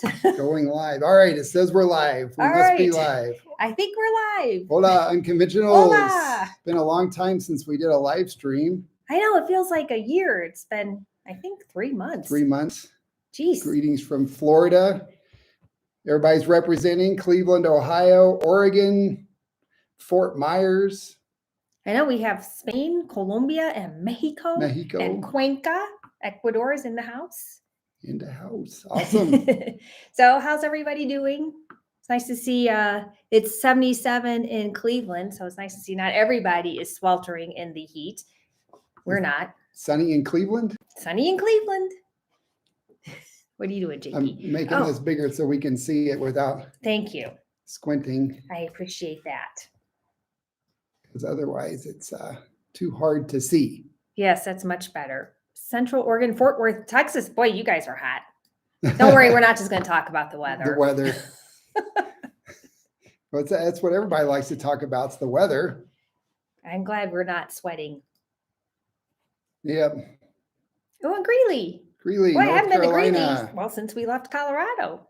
podcast? Going live. All right. It says we're live. We must be live. I think we're live. Hola, unconventionals. Hola. It's been a long time since we did a live stream. I know. It feels like a year. It's been, I think, 3 months. 3 months. Jeez. Greetings from Florida. Everybody's representing Cleveland, Ohio, Oregon, Fort Myers. I know we have Spain, Colombia, and Mexico. And Cuenca. Ecuador is in the house. In the house. Awesome. So how's everybody doing? It's nice to see it's 77 in Cleveland. So it's nice to see not everybody is sweltering in the heat. We're not. Sunny in Cleveland? Sunny in Cleveland. What are you doing, JP? I'm making this bigger so we can see it without Thank you. Squinting. I appreciate that. Because otherwise it's too hard to see. Yes, that's much better. Central Oregon, Fort Worth, Texas. Boy, you guys are hot. Don't worry, we're not just going to talk about the weather. The weather. That's what everybody likes to talk about. It's the weather. I'm glad we're not sweating. Yep. Oh, and Greeley. Greeley, Boy, North I haven't been to Carolina. Greeley. Well, since we left Colorado.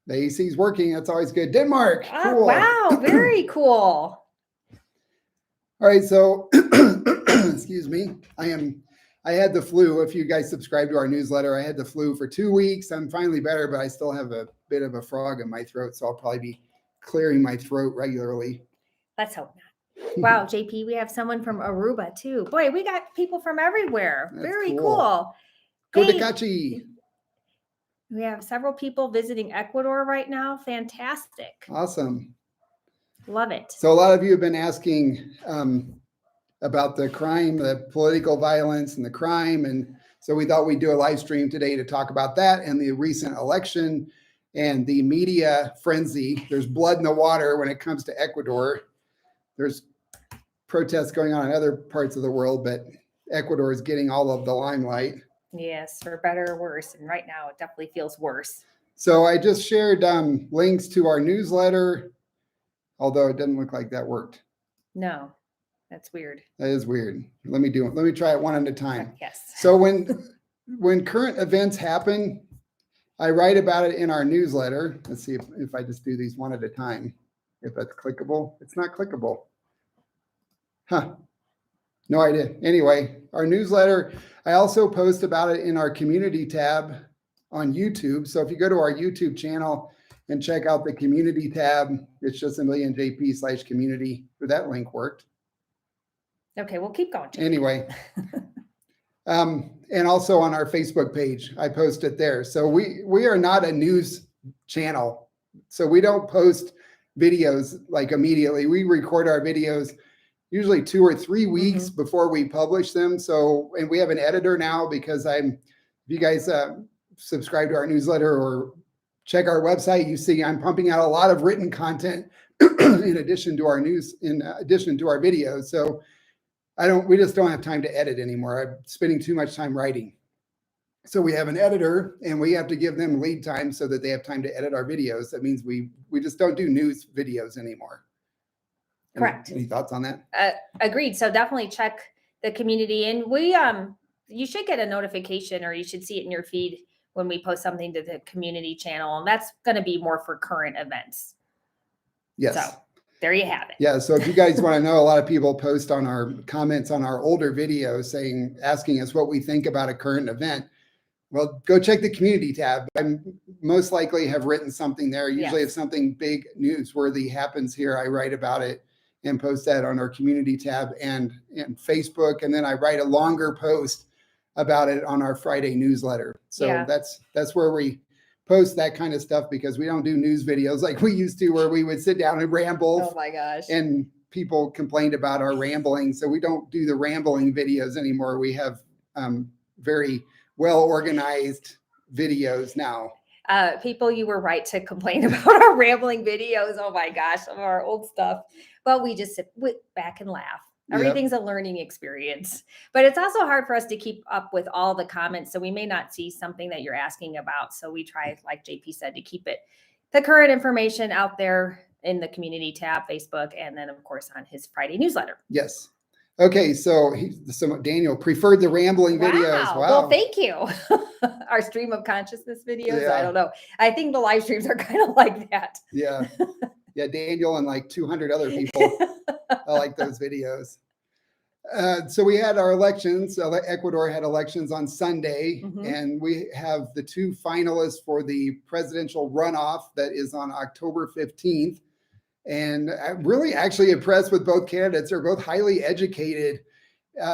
The AC's working. That's always good. Denmark. Oh, Cool. wow. Very cool. All right. So, excuse me. I had the flu. If you guys subscribe to our newsletter, I had the flu for 2 weeks. I'm finally better, but I still have a bit of a frog in my throat. So I'll probably be clearing my throat regularly. Let's hope not. Wow, JP, we have someone from Aruba too. Boy, we got people from everywhere. That's Very cool. cool. Cotacachi. We have several people visiting Ecuador right now. Fantastic. Awesome. Love it. So a lot of you have been asking about the crime, the political violence and the crime. And so we thought we'd do a live stream today to talk about that and the recent election and the media frenzy. There's blood in the water when it comes to Ecuador. There's protests going on in other parts of the world, but Ecuador is getting all of the limelight. Yes, for better or worse. And right now it definitely feels worse. So I just shared links to our newsletter, although it doesn't look like that worked. No, that's weird. That is weird. Let me try it one at a time. Yes. So when current events happen, I write about it in our newsletter. Let's see if I just do these one at a time. If that's clickable. It's not clickable. Huh. No idea. Anyway, our newsletter, I also post about it in our community tab on YouTube. So if you go to our YouTube channel and check out the community tab, it's just &JP/community. That link worked. Okay, we'll keep going. Anyway. And also on our Facebook page, I post it there. So we are not a news channel. So we don't post videos like immediately. We record our videos usually 2 or 3 weeks before we publish them. So, and we have an editor now because if you guys subscribe to our newsletter or check our website, you see I'm pumping out a lot of written content in addition to our videos. So we just don't have time to edit anymore. I'm spending too much time writing. So we have an editor and we have to give them lead time so that they have time to edit our videos. That means we just don't do news videos anymore. Correct. Any thoughts on that? Agreed. So definitely check the community, and you should get a notification, or you should see it in your feed when we post something to the community channel, and that's going to be more for current events. Yes. So there you have it. Yeah. So if you guys want to know, a lot of people post on our comments on our older videos asking us what we think about a current event. Well, go check the community tab. I most likely have written something there. Usually if something big newsworthy happens here, I write about it and post that on our community tab and Facebook. And then I write a longer post about it on our Friday newsletter. So that's where we post that kind of stuff, because we don't do news videos like we used to, where we would sit down and ramble. Oh my gosh. And people complained about our rambling. So we don't do the rambling videos anymore. We have very well-organized videos now. People, you were right to complain about our rambling videos. Oh my gosh, some of our old stuff. But we just sit back and laugh. Everything's a learning experience. But it's also hard for us to keep up with all the comments. So we may not see something that you're asking about. So we try, like JP said, to keep the current information out there in the community tab, Facebook, and then of course on his Friday newsletter. Yes. Okay, so Daniel preferred the rambling videos. Wow. Well, thank you. Our stream of consciousness videos. Yeah. I don't know. I think the live streams are kind of like that. Yeah. Yeah, Daniel and like 200 other people. I like those videos. So we had our elections. Ecuador had elections on Sunday, and we have the two finalists for the presidential runoff that is on October 15th. And I'm really actually impressed with both candidates. They're both highly educated,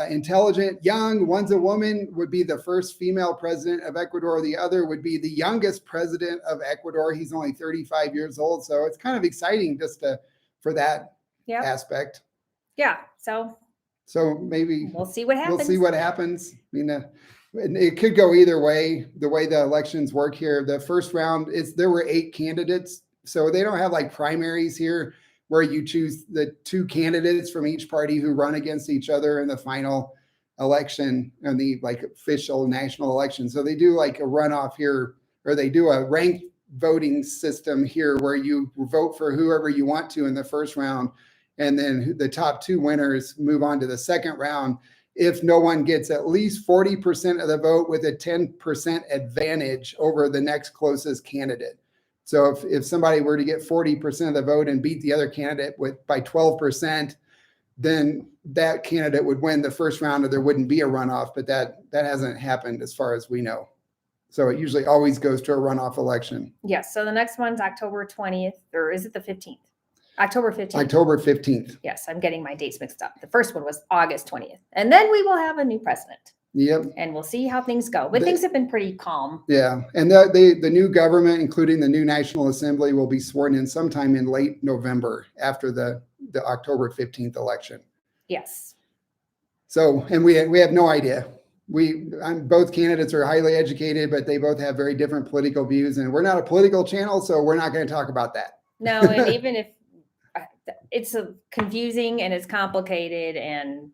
intelligent, young. One's a woman, would be the first female president of Ecuador. The other would be the youngest president of Ecuador. He's only 35 years old. So it's kind of exciting just for that aspect. Yeah. So maybe we'll see what happens. We'll see what happens. I mean, it could go either way, the way the elections work here. The first round, there were 8 candidates. So they don't have like primaries here where you choose the 2 candidates from each party who run against each other in the final election and the like official national election. So they do like a runoff here, or they do a ranked voting system here where you vote for whoever you want to in the first round. And then the top 2 winners move on to the second round if no one gets at least 40% of the vote with a 10% advantage over the next closest candidate. So if somebody were to get 40% of the vote and beat the other candidate by 12%, then that candidate would win the first round, or there wouldn't be a runoff. But that hasn't happened as far as we know. So it usually always goes to a runoff election. Yes. So the next one's October 20th, or is it the 15th? October 15th. October 15th. Yes, I'm getting my dates mixed up. The first one was August 20th. And then we will have a new president. Yep. And we'll see how things go. But things have been pretty calm. Yeah. And the new government, including the new National Assembly, will be sworn in sometime in late November after the October 15th election. Yes. So, and we have no idea. Both candidates are highly educated, but they both have very different political views. And we're not a political channel, so we're not going to talk about that. No, and even if it's confusing and it's complicated, and